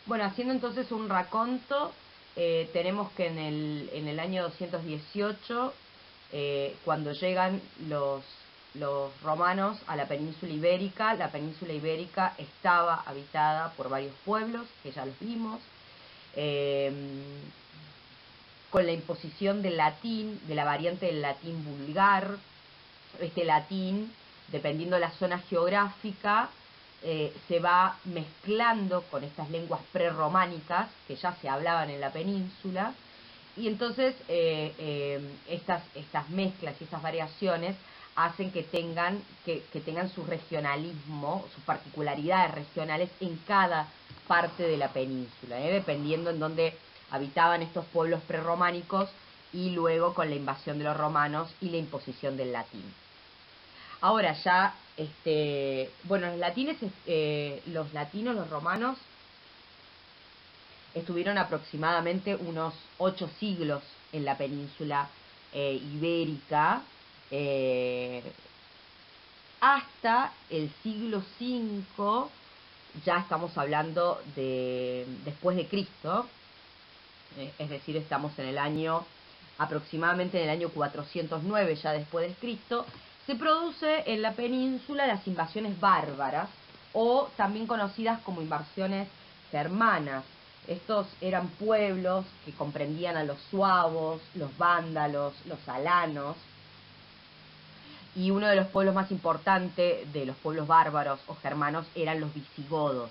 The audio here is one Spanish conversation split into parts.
Bueno, haciendo entonces un raconto, tenemos que en el año 218, cuando llegan los romanos a la península ibérica estaba habitada por varios pueblos, que ya los vimos, eh, con la imposición del latín, de la variante del latín vulgar. Este latín, dependiendo de la zona geográfica, se va mezclando con estas lenguas prerrománicas que ya se hablaban en la península, y entonces estas mezclas y estas variaciones hacen que tengan su regionalismo, sus particularidades regionales en cada parte de la península, dependiendo en dónde habitaban estos pueblos prerrománicos, y luego con la invasión de los romanos y la imposición del latín. Ahora ya, bueno, los romanos estuvieron aproximadamente unos 8 siglos en la península ibérica, hasta el siglo V, ya estamos hablando de después de Cristo, es decir, estamos en el año, aproximadamente en el año 409 ya después de Cristo, se produce en la península las invasiones bárbaras, o también conocidas como invasiones germanas. Estos eran pueblos que comprendían a los suabos, los vándalos, los alanos, y uno de los pueblos más importantes de los pueblos bárbaros o germanos eran los visigodos.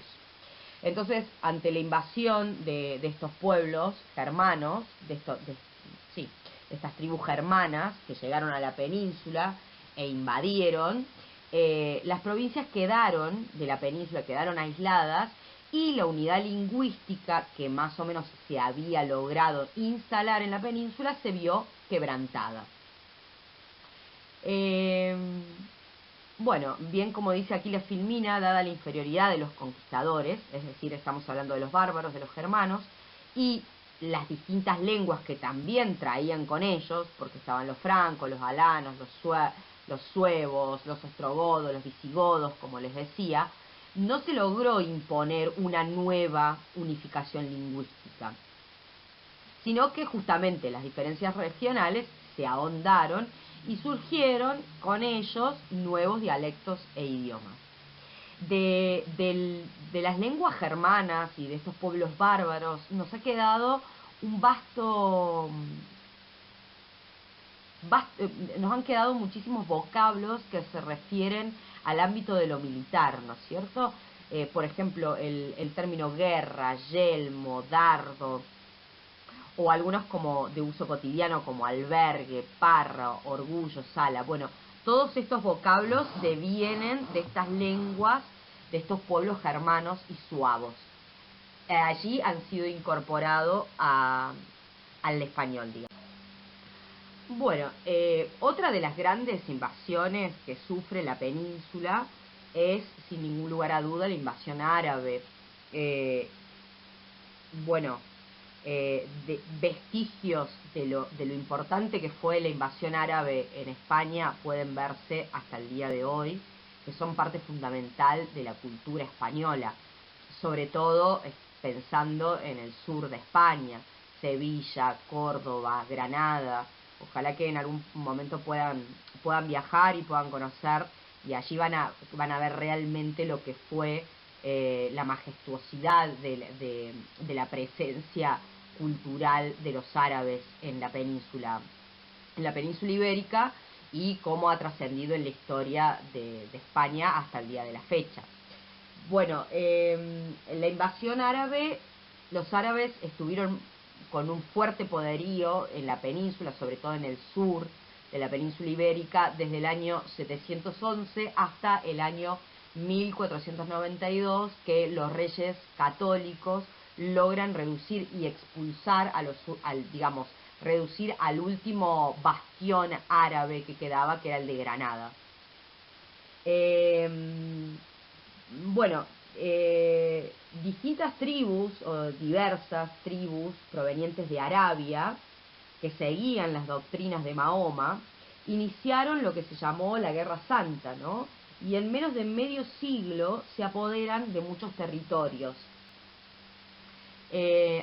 Entonces, ante la invasión de estos pueblos germanos, de estas tribus germanas que llegaron a la península e invadieron, las provincias de la península quedaron aisladas, y la unidad lingüística que más o menos se había logrado instalar en la península se vio quebrantada. Bueno, bien como dice aquí la Filmina, dada la inferioridad de los conquistadores, es decir, estamos hablando de los bárbaros, de los germanos, y las distintas lenguas que también traían con ellos, porque estaban los francos, los alanos, los suevos, los ostrogodos, los visigodos, como les decía, no se logró imponer una nueva unificación lingüística, sino que justamente las diferencias regionales se ahondaron y surgieron con ellos nuevos dialectos e idiomas. De las lenguas germanas y de estos pueblos bárbaros nos ha quedado un nos han quedado muchísimos vocablos que se refieren al ámbito de lo militar, ¿no es cierto? Por ejemplo, el término guerra, yelmo, dardo, o algunos como de uso cotidiano como albergue, parra, orgullo, sala. Bueno, todos estos vocablos devienen de estas lenguas, de estos pueblos germanos y suavos. Allí han sido incorporados al español, digamos. Bueno, otra de las grandes invasiones que sufre la península es, sin ningún lugar a duda, la invasión árabe. Bueno, vestigios de lo importante que fue la invasión árabe en España pueden verse hasta el día de hoy, que son parte fundamental de la cultura española, sobre todo pensando en el sur de España, Sevilla, Córdoba, Granada. Ojalá que en algún momento puedan viajar y puedan conocer, y allí van a ver realmente lo que fue la majestuosidad de la presencia cultural de los árabes en la península ibérica, y cómo ha trascendido en la historia de España hasta el día de la fecha. Bueno, en la invasión árabe, los árabes estuvieron con un fuerte poderío en la península, sobre todo en el sur de la península ibérica, desde el año 711 hasta el año 1492, que los reyes católicos logran reducir y expulsar reducir al último bastión árabe que quedaba, que era el de Granada. Bueno, distintas tribus, o diversas tribus provenientes de Arabia, que seguían las doctrinas de Mahoma, iniciaron lo que se llamó la Guerra Santa, ¿no? Y en menos de medio siglo se apoderan de muchos territorios.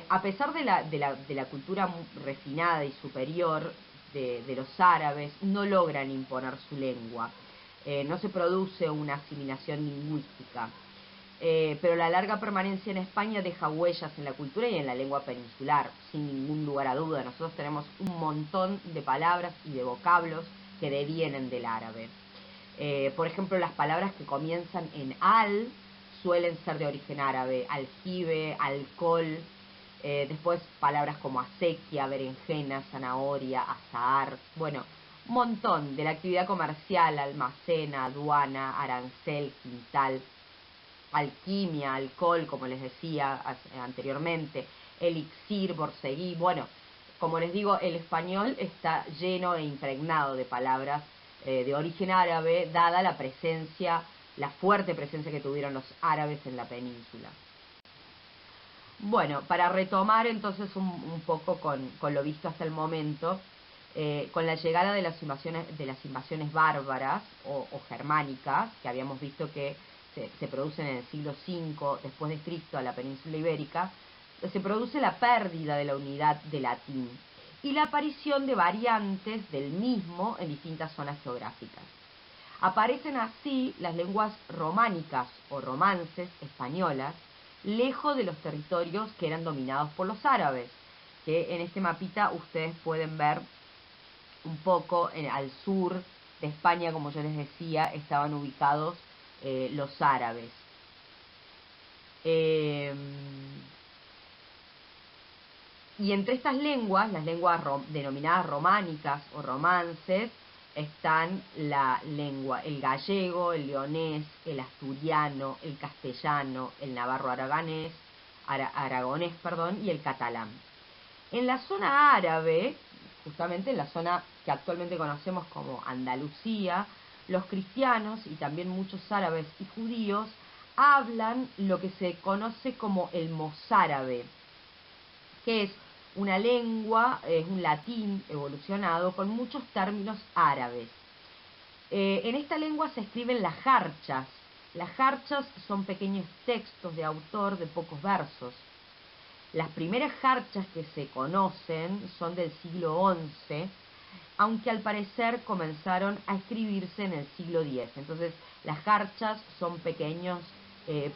A pesar de la cultura refinada y superior de los árabes, no logran imponer su lengua. No se produce una asimilación lingüística. Pero la larga permanencia en España deja huellas en la cultura y en la lengua peninsular, sin ningún lugar a duda. Nosotros tenemos un montón de palabras y de vocablos que devienen del árabe. Por ejemplo, las palabras que comienzan en al suelen ser de origen árabe: aljibe, alcohol. Después palabras como acequia, berenjena, zanahoria, azahar. Bueno, un montón de la actividad comercial: almacena, aduana, arancel, quintal, alquimia, alcohol, como les decía anteriormente, elixir, borseguí. Bueno, como les digo, el español está lleno e impregnado de palabras de origen árabe, dada la presencia, la fuerte presencia que tuvieron los árabes en la península. Bueno, para retomar entonces un poco con lo visto hasta el momento, con la llegada de las invasiones bárbaras o germánicas, que habíamos visto que se producen en el siglo V después de Cristo a la península ibérica, se produce la pérdida de la unidad del latín y la aparición de variantes del mismo en distintas zonas geográficas. Aparecen así las lenguas románicas o romances españolas, lejos de los territorios que eran dominados por los árabes, que en este mapita ustedes pueden ver un poco al sur de España, como yo les decía, estaban ubicados los árabes. Y entre estas lenguas, las lenguas denominadas románicas o romances, están el gallego, el leonés, el asturiano, el castellano, el navarro aragonés, y el catalán. En la zona árabe, justamente en la zona que actualmente conocemos como Andalucía, los cristianos y también muchos árabes y judíos hablan lo que se conoce como el mozárabe, que es una lengua, es un latín evolucionado con muchos términos árabes. En esta lengua se escriben las jarchas. Las jarchas son pequeños textos de autor de pocos versos. Las primeras jarchas que se conocen son del siglo XI, aunque al parecer comenzaron a escribirse en el siglo X. Entonces, las jarchas son pequeños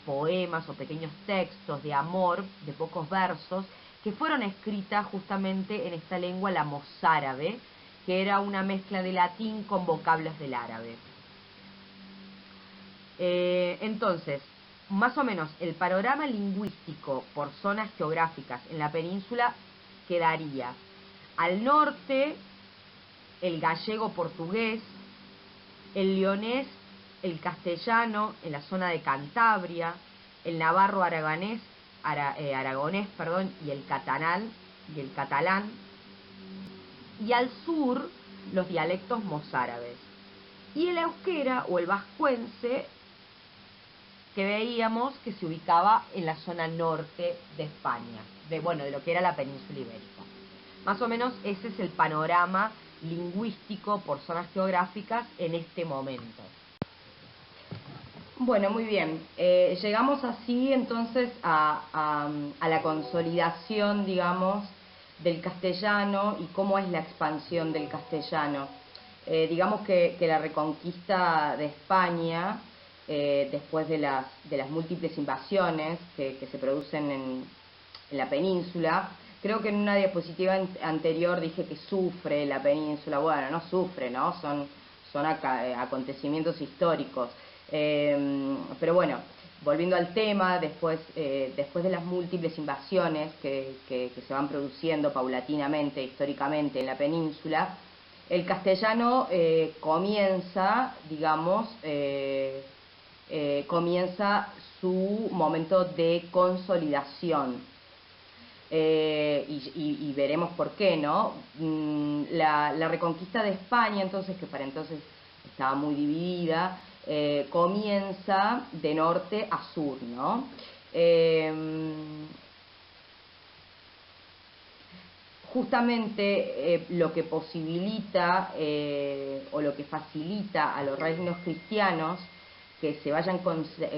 poemas o pequeños textos de amor de pocos versos que fueron escritas justamente en esta lengua, la mozárabe, que era una mezcla de latín con vocablos del árabe. Entonces, más o menos el panorama lingüístico por zonas geográficas en la península quedaría: al norte el gallego portugués, el leonés, el castellano en la zona de Cantabria, el navarro aragonés, y el catalán, y al sur los dialectos mozárabes. Y el euskera o el vascuence, que veíamos que se ubicaba en la zona norte de España, de lo que era la península ibérica. Más o menos ese es el panorama lingüístico por zonas geográficas en este momento. Bueno, muy bien. Llegamos así entonces a la consolidación, digamos, del castellano y cómo es la expansión del castellano. Digamos que la reconquista de España, después de las múltiples invasiones que se producen en la península, creo que en una diapositiva anterior dije que sufre la península. Bueno, no sufre, ¿no? Son acontecimientos históricos. Pero bueno, volviendo al tema, después de las múltiples invasiones que se van produciendo paulatinamente, históricamente en la península, el castellano comienza, digamos, comienza su momento de consolidación. Y veremos por qué, ¿no? La reconquista de España, entonces, que para entonces estaba muy dividida, comienza de norte a sur, ¿no? Justamente lo que posibilita o lo que facilita a los reinos cristianos que se vayan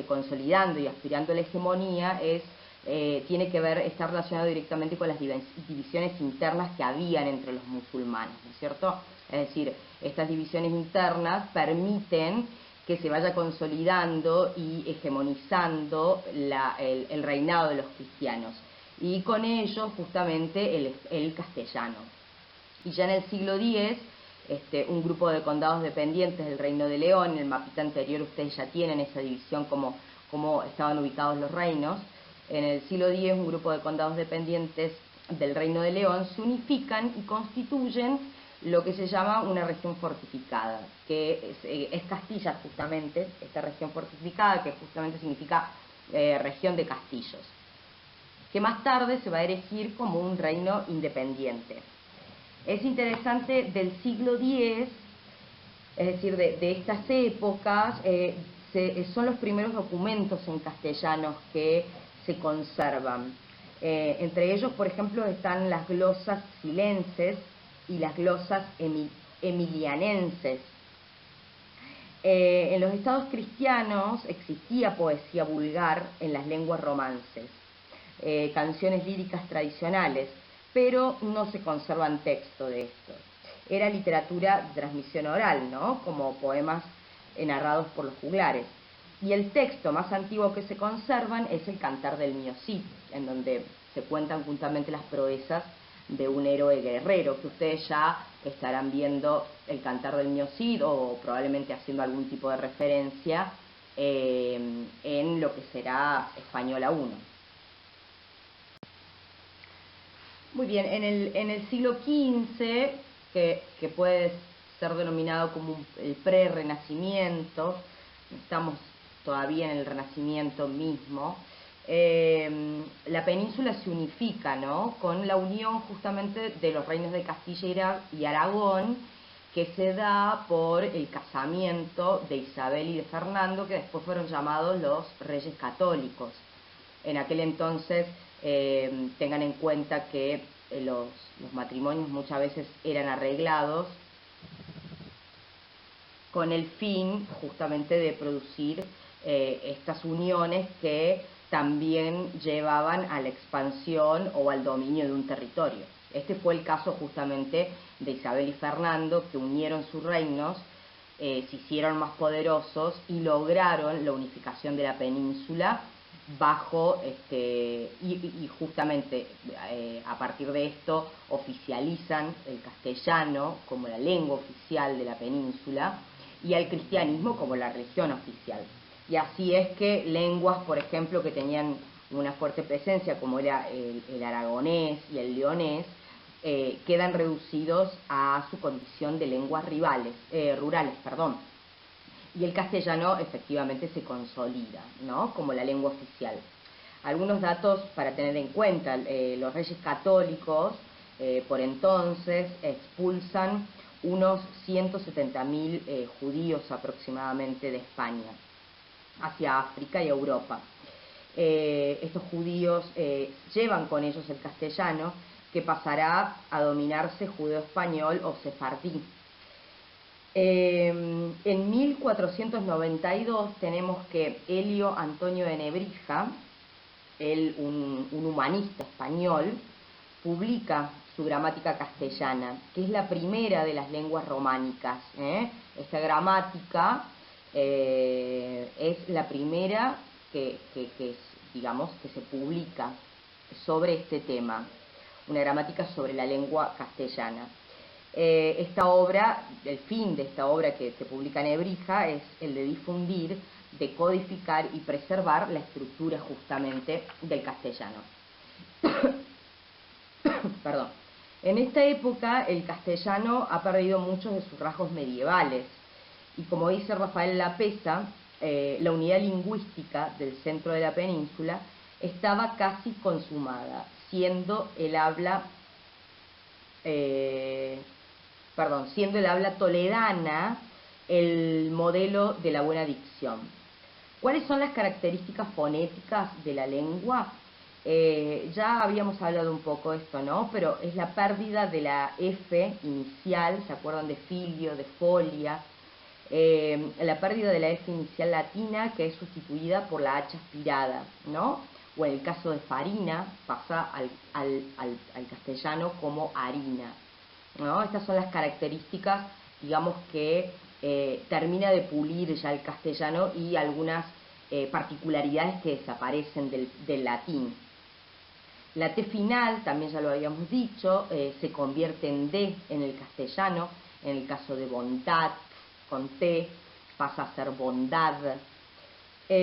consolidando y aspirando a la hegemonía es tiene que ver, está relacionado directamente con las divisiones internas que habían entre los musulmanes, ¿no es cierto? Es decir, estas divisiones internas permiten que se vaya consolidando y hegemonizando el reinado de los cristianos, y con ello justamente el castellano. Y ya en el siglo X, un grupo de condados dependientes del Reino de León, en el mapita anterior ustedes ya tienen esa división, como estaban ubicados los reinos. En el siglo X, un grupo de condados dependientes del Reino de León se unifican y constituyen lo que se llama una región fortificada, que es Castilla justamente, esta región fortificada, que justamente significa región de castillos, que más tarde se va a erigir como un reino independiente. Es interesante del siglo X, es decir, de estas épocas, son los primeros documentos en castellanos que se conservan. Entre ellos, por ejemplo, están las glosas silenses y las glosas emilianenses. En los estados cristianos existía poesía vulgar en las lenguas romances, canciones líricas tradicionales, pero no se conservan texto de esto. Era literatura de transmisión oral, ¿no? Como poemas narrados por los juglares. Y el texto más antiguo que se conservan es el Cantar del Miocid, en donde se cuentan juntamente las proezas de un héroe guerrero, que ustedes ya estarán viendo el Cantar del Miocid o probablemente haciendo algún tipo de referencia en lo que será Española I. Muy bien, en el siglo XV, que puede ser denominado como el pre-renacimiento, estamos todavía en el Renacimiento mismo, la península se unifica, ¿no?, con la unión justamente de los reinos de Castilla y Aragón, que se da por el casamiento de Isabel y de Fernando, que después fueron llamados los Reyes Católicos. En aquel entonces, tengan en cuenta que los matrimonios muchas veces eran arreglados con el fin justamente de producir estas uniones que también llevaban a la expansión o al dominio de un territorio. Este fue el caso justamente de Isabel y Fernando, que unieron sus reinos, se hicieron más poderosos y lograron la unificación de la península bajo, y justamente a partir de esto oficializan el castellano como la lengua oficial de la península y al cristianismo como la religión oficial. Y así es que lenguas, por ejemplo, que tenían una fuerte presencia, como era el aragonés y el leonés, quedan reducidos a su condición de lenguas rurales, y el castellano efectivamente se consolida, ¿no?, como la lengua oficial. Algunos datos para tener en cuenta: los reyes católicos por entonces expulsan unos 170.000 judíos aproximadamente de España hacia África y Europa. Estos judíos llevan con ellos el castellano, que pasará a dominarse judeo-español o sefardí. En 1492 tenemos que Elio Antonio de Nebrija, un humanista español, publica su gramática castellana, que es la primera de las lenguas románicas. Esta gramática es la primera que se publica sobre este tema, una gramática sobre la lengua castellana. Esta obra, el fin de esta obra que se publica en Nebrija es el de difundir, de codificar y preservar la estructura justamente del castellano. Perdón. En esta época el castellano ha perdido muchos de sus rasgos medievales y, como dice Rafael Lapesa, la unidad lingüística del centro de la península estaba casi consumada, siendo el habla toledana el modelo de la buena dicción. ¿Cuáles son las características fonéticas de la lengua? Ya habíamos hablado un poco de esto, ¿no? Pero es la pérdida de la F inicial, ¿se acuerdan de filio, de folia? La pérdida de la F inicial latina, que es sustituida por la H aspirada, ¿no? o en el caso de farina pasa al castellano como harina, ¿no? Estas son las características, digamos, que termina de pulir ya el castellano y algunas particularidades que desaparecen del latín. La T final, también ya lo habíamos dicho, se convierte en D en el castellano, en el caso de bondad, con T, pasa a ser bondad. Y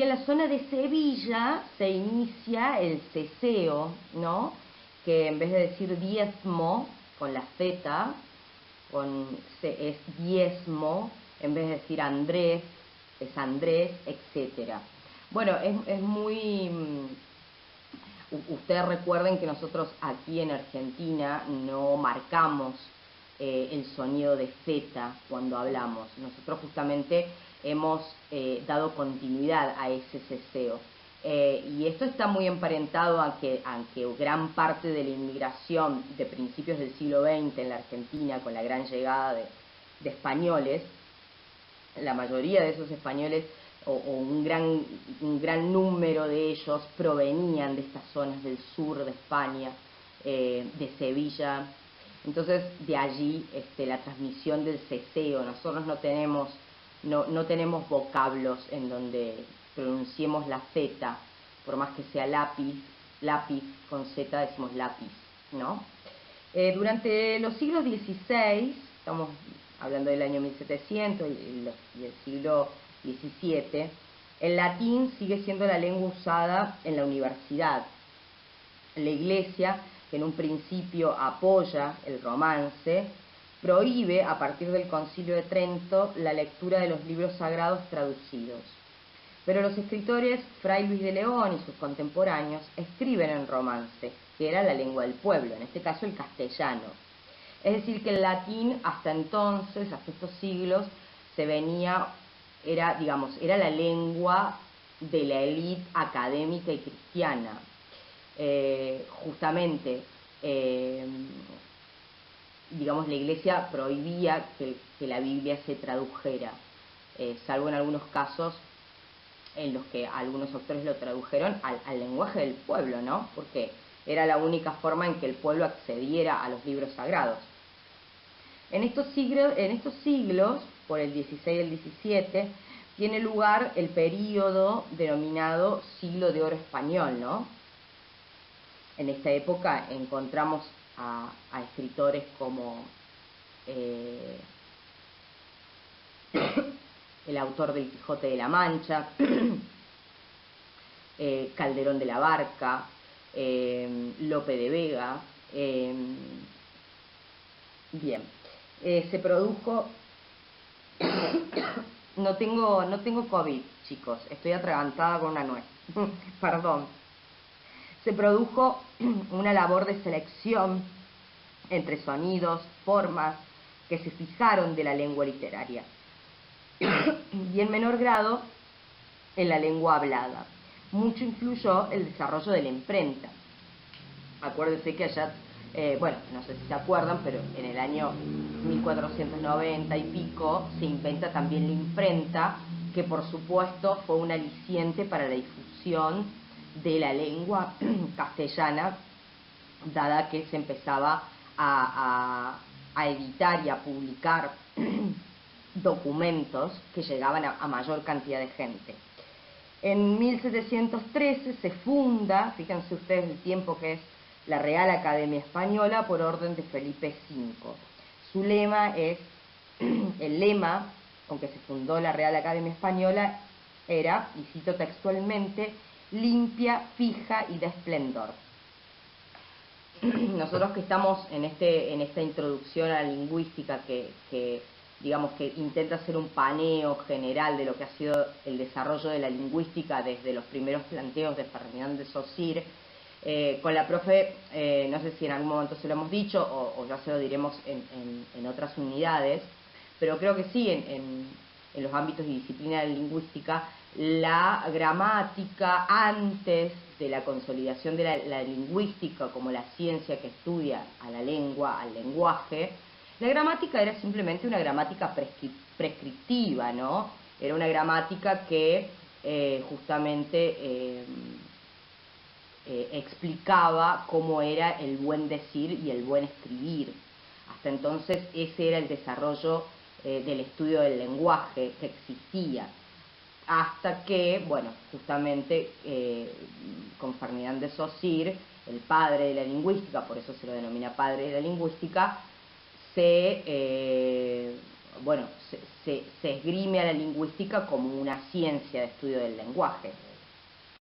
en la zona de Sevilla se inicia el ceseo, ¿no? Que en vez de decir diezmo, con la Z, es diezmo, en vez de decir Andrés, es Andrés, etc. Bueno, es muy... Ustedes recuerden que nosotros aquí en Argentina no marcamos el sonido de Z cuando hablamos. Nosotros justamente hemos dado continuidad a ese ceseo. Y esto está muy emparentado a que gran parte de la inmigración de principios del siglo XX en la Argentina, con la gran llegada de españoles, la mayoría de esos españoles o un gran número de ellos provenían de estas zonas del sur de España, de Sevilla. Entonces, de allí la transmisión del ceseo. Nosotros no tenemos vocablos en donde pronunciemos la Z, por más que sea lápiz con Z decimos lápiz, ¿no? Durante los siglos XVI, estamos hablando del año 1700 y el siglo XVII, el latín sigue siendo la lengua usada en la universidad. La Iglesia, que en un principio apoya el romance, prohíbe a partir del Concilio de Trento la lectura de los libros sagrados traducidos. Pero los escritores Fray Luis de León y sus contemporáneos escriben en romance, que era la lengua del pueblo, en este caso el castellano. Es decir, que el latín hasta entonces, hasta estos siglos, era la lengua de la élite académica y cristiana. Justamente, la Iglesia prohibía que la Biblia se tradujera, salvo en algunos casos en los que algunos autores lo tradujeron al lenguaje del pueblo, ¿no? Porque era la única forma en que el pueblo accediera a los libros sagrados. En estos siglos, por el XVI y el XVII, tiene lugar el período denominado Siglo de Oro Español, ¿no? En esta época encontramos a escritores como el autor del Quijote de la Mancha, Calderón de la Barca, Lope de Vega. Bien, se produjo... No tengo COVID, chicos, estoy atragantada con una nuez. Perdón. Se produjo una labor de selección entre sonidos, formas que se fijaron de la lengua literaria y en menor grado en la lengua hablada. Mucho influyó el desarrollo de la imprenta. Acuérdense que allá, no sé si se acuerdan, pero en el año 1490 y pico se inventa también la imprenta, que por supuesto fue un aliciente para la difusión de la lengua castellana, dada que se empezaba a editar y a publicar documentos que llegaban a mayor cantidad de gente. En 1713 se funda, fíjense ustedes el tiempo que es, la Real Academia Española por orden de Felipe V. Su lema el lema con que se fundó la Real Academia Española era, y cito textualmente, limpia, fija y de esplendor. Nosotros que estamos en esta introducción a la lingüística que intenta hacer un paneo general de lo que ha sido el desarrollo de la lingüística desde los primeros planteos de Ferdinand de Saussure, con la profe, no sé si en algún momento se lo hemos dicho o ya se lo diremos en otras unidades, pero creo que sí, en los ámbitos y disciplinas de lingüística, la gramática antes de la consolidación de la lingüística como la ciencia que estudia a la lengua, al lenguaje, la gramática era simplemente una gramática prescriptiva, ¿no? Era una gramática que justamente explicaba cómo era el buen decir y el buen escribir. Hasta entonces ese era el desarrollo del estudio del lenguaje que existía, hasta que, bueno, justamente con Ferdinand de Saussure, el padre de la lingüística, por eso se lo denomina padre de la lingüística, se esgrime a la lingüística como una ciencia de estudio del lenguaje.